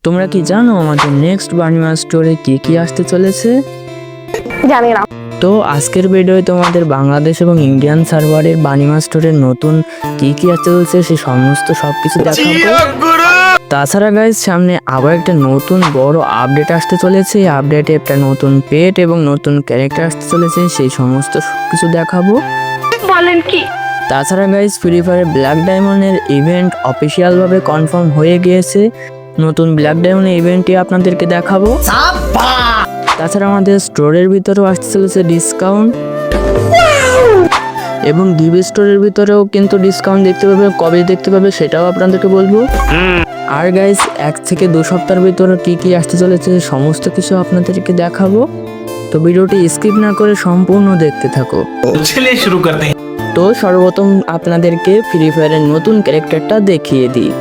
তোমরা কি জানো আমাদের নেক্সট বানিমা স্টোরে কি আসতে চলেছে? জানি না। তো আজকের ভিডিওয়ে তোমাদের বাংলাদেশ এবং ইন্ডিয়ান সার্ভারের বানিমা স্টোরের নতুন কি আসতে চলেছে সেই সমস্ত সবকিছু দেখাবো। তাছাড়া গাইস সামনে আবার একটা নতুন বড় আপডেট আসতে চলেছে। এই আপডেটে একটা নতুন পেট এবং নতুন ক্যারেক্টার আসতে চলেছে, সেই সমস্ত কিছু দেখাবো। বলেন কি? তাছাড়া গাইস ফ্রি ফায়ার ব্ল্যাক ডায়মন্ডের ইভেন্ট অফিসিয়ালভাবে কনফার্ম হয়ে গিয়েছে। নতুন ব্ল্যাক ডায়মন্ডের ইভেন্টটি আপনাদেরকে দেখাবো। তাছাড়া আমাদের স্টোরের ভিতরেও আসতে চলেছে ডিসকাউন্ট এবং ডিবি স্টোরের ভিতরেও কিন্তু ডিসকাউন্ট দেখতে পাবে। কবে দেখতে পাবে সেটাও আপনাদেরকে বলবো। আর গাইস 1 থেকে 2 সপ্তাহের ভিতরে কি আসতে চলেছে সমস্ত কিছু আপনাদেরকে দেখাবো। তো ভিডিওটি স্কিপ না করে সম্পূর্ণ দেখতে থাকো। চলিয়ে শুরু করতে हैं। তো সর্বপ্রথম আপনাদেরকে ফ্রি ফায়ারের নতুন ক্যারেক্টারটা দেখিয়ে দিই।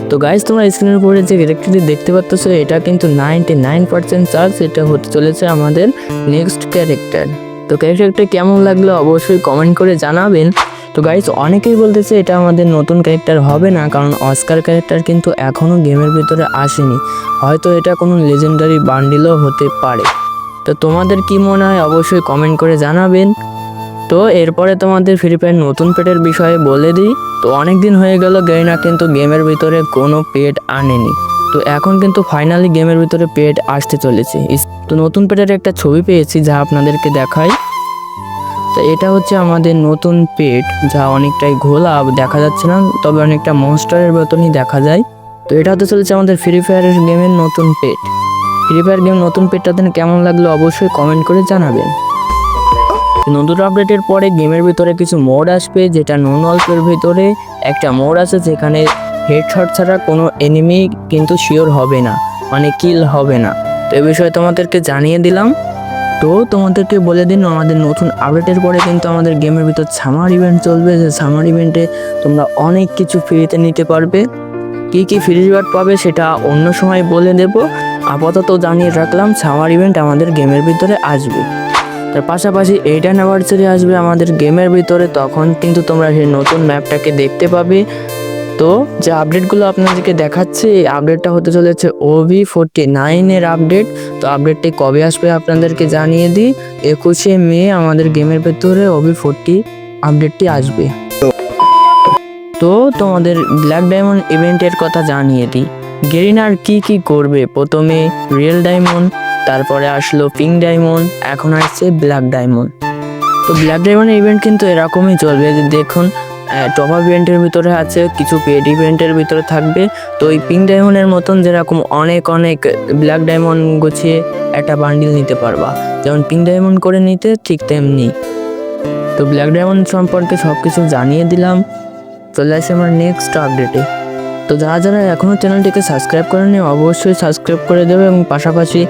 তো গাইস তোমরা স্ক্রিনের উপরে যে ক্যারেক্টারটি দেখতে পাচ্ছ এটা কিন্তু 99% চার্জ। এটা হতে চলেছে আমাদের নেক্সট ক্যারেক্টার। তো ক্যারেক্টারটা কেমন লাগলো অবশ্যই কমেন্ট করে জানাবেন। তো গাইস অনেকেই বলতেছে এটা আমাদের নতুন ক্যারেক্টার হবে না, কারণ অস্কার ক্যারেক্টার কিন্তু এখনও গেমের ভিতরে আসেনি। হয়তো এটা কোনো লেজেন্ডারি বান্ডিলও হতে পারে। তো তোমাদের কি মনে হয় অবশ্যই কমেন্ট করে জানাবেন। তো এরপরে তোমাদের ফ্রি ফায়ার নতুন পেটের বিষয়ে বলে দিই। তো অনেক দিন হয়ে গেল গেরিনা কিন্তু গেমের ভিতরে কোনো পেট আনেনি। তো এখন কিন্তু ফাইনালি গেমের ভিতরে পেট আসতে চলেছে। তো নতুন পেটের একটা ছবি পেয়েছি যা আপনাদেরকে দেখাই। তো এটা হচ্ছে আমাদের নতুন পেট, যা অনেকটাই ঘোলা দেখা যাচ্ছে না, তবে অনেকটা মনস্টারের মতনই দেখা যায়। তো এটা হতে চলেছে আমাদের ফ্রি ফায়ারের গেমের নতুন পেট। ফ্রি ফায়ার গেম নতুন পেটটাতে কেমন লাগলো অবশ্যই কমেন্ট করে জানাবেন। নতুন আপডেটের পরে গেমের ভিতরে কিছু মোড আসবে, যেটা নন অল্পের ভিতরে একটা মোড আছে যেখানে হেডশট ছাড়া কোনো এনিমি কিন্তু শিওর হবে না, মানে কিল হবে না। তো এই বিষয়ে তোমাদেরকে জানিয়ে দিলাম। তো তোমাদেরকে বলে দিন আমাদের নতুন আপডেটের পরে কিন্তু আমাদের গেমের ভিতর সামার ইভেন্ট চলবে। যে সামার ইভেন্টে তোমরা অনেক কিছু ফ্রিতে নিতে পারবে। কি ফ্রি রিওয়ার্ড পাবে সেটা অন্য সময় বলে দেব। আপাতত জানিয়ে রাখলাম সামার ইভেন্ট আমাদের গেমের ভিতরে আসবে। তার পাশাপাশি 8th অ্যানিভার্সারি আসবে আমাদের গেমের ভিতরে, তখন কিন্তু তোমরা সেই নতুন ম্যাপটাকে দেখতে পাবে। তো যে আপডেটগুলো আপনাদেরকে দেখাচ্ছে এই আপডেটটা হতে চলেছে OB49 এর আপডেট। তো আপডেটটি কবে আসবে আপনাদেরকে জানিয়ে দিই। 21শে মে আমাদের গেমের ভেতরে OB40 আপডেটটি আসবে। তো তোমাদের ব্ল্যাক ডায়মন্ড ইভেন্টের কথা জানিয়ে দিই। গেরিনার কি করবে, প্রথমে রিয়েল ডায়মন্ড, তারপরে আসলো পিঙ্ক ডায়মন্ড, এখন আসছে ব্ল্যাক ডায়মন্ড। তো ব্ল্যাক ডায়মন্ডের ইভেন্ট কিন্তু এরকমই চলবে যে দেখুন টপ আপ ইভেন্টের ভিতরে আছে, কিছু পেড ইভেন্টের ভিতরে থাকবে। তো এই পিঙ্ক ডায়মন্ডের মতন যেরকম অনেক ব্ল্যাক ডায়মন্ড গুছিয়ে একটা বান্ডিল নিতে পারবা, যেমন পিঙ্ক ডায়মন্ড করে নিতে ঠিক তেমনি। তো ব্ল্যাক ডায়মন্ড সম্পর্কে সব কিছু জানিয়ে দিলাম। চলে আসে আমার নেক্সট আপডেটে। তো যারা এখনও চ্যানেলটিকে সাবস্ক্রাইব করেনি অবশ্যই সাবস্ক্রাইব করে দেবে এবং পাশাপাশি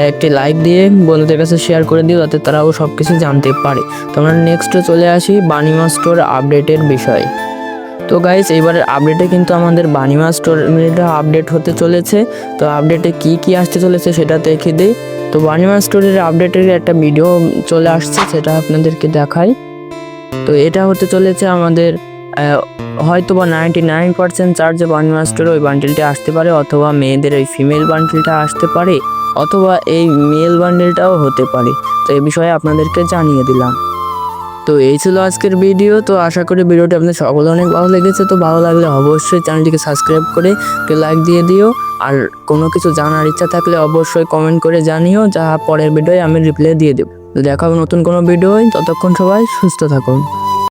একটি লাইক দিয়ে বন্ধুদের কাছে শেয়ার করে দিও, যাতে তারাও সব কিছু জানতে পারে। তো আমরা নেক্সটে চলে আসি বানিমা স্টোর আপডেটের বিষয়ে। তো গাইস এবারের আপডেটে কিন্তু আমাদের বানিমা স্টোর আপডেট হতে চলেছে। তো আপডেটে কি আসতে চলেছে সেটা দেখে দিই। তো বানিমা স্টোরের আপডেটের একটা ভিডিও চলে আসছে, সেটা আপনাদেরকে দেখাই। তো এটা হতে চলেছে আমাদের হয়তো বা 99% চার্জে বানিমা স্টোরে ওই বান্ডেলটা আসতে পারে, অথবা মেয়েদের ওই ফিমেল বান্ডেলটা আসতে পারে, অথবা এই মেল বান্ডেলটাও হতে পারে। তো এই বিষয়ে আপনাদেরকে জানিয়ে দিলাম। তো এই ছিল আজকের ভিডিও। তো আশা করি ভিডিওটি আপনাদের সকলে অনেক ভালো লেগেছে। তো ভালো লাগলে অবশ্যই চ্যানেলটিকে সাবস্ক্রাইব করে লাইক দিয়ে দিও। আর কোনো কিছু জানার ইচ্ছা থাকলে অবশ্যই কমেন্ট করে জানিও, যা পরের ভিডিওয় আমি রিপ্লাই দিয়ে দেবো। তো দেখা হবে নতুন কোনো ভিডিওয়। ততক্ষণ সবাই সুস্থ থাকুন।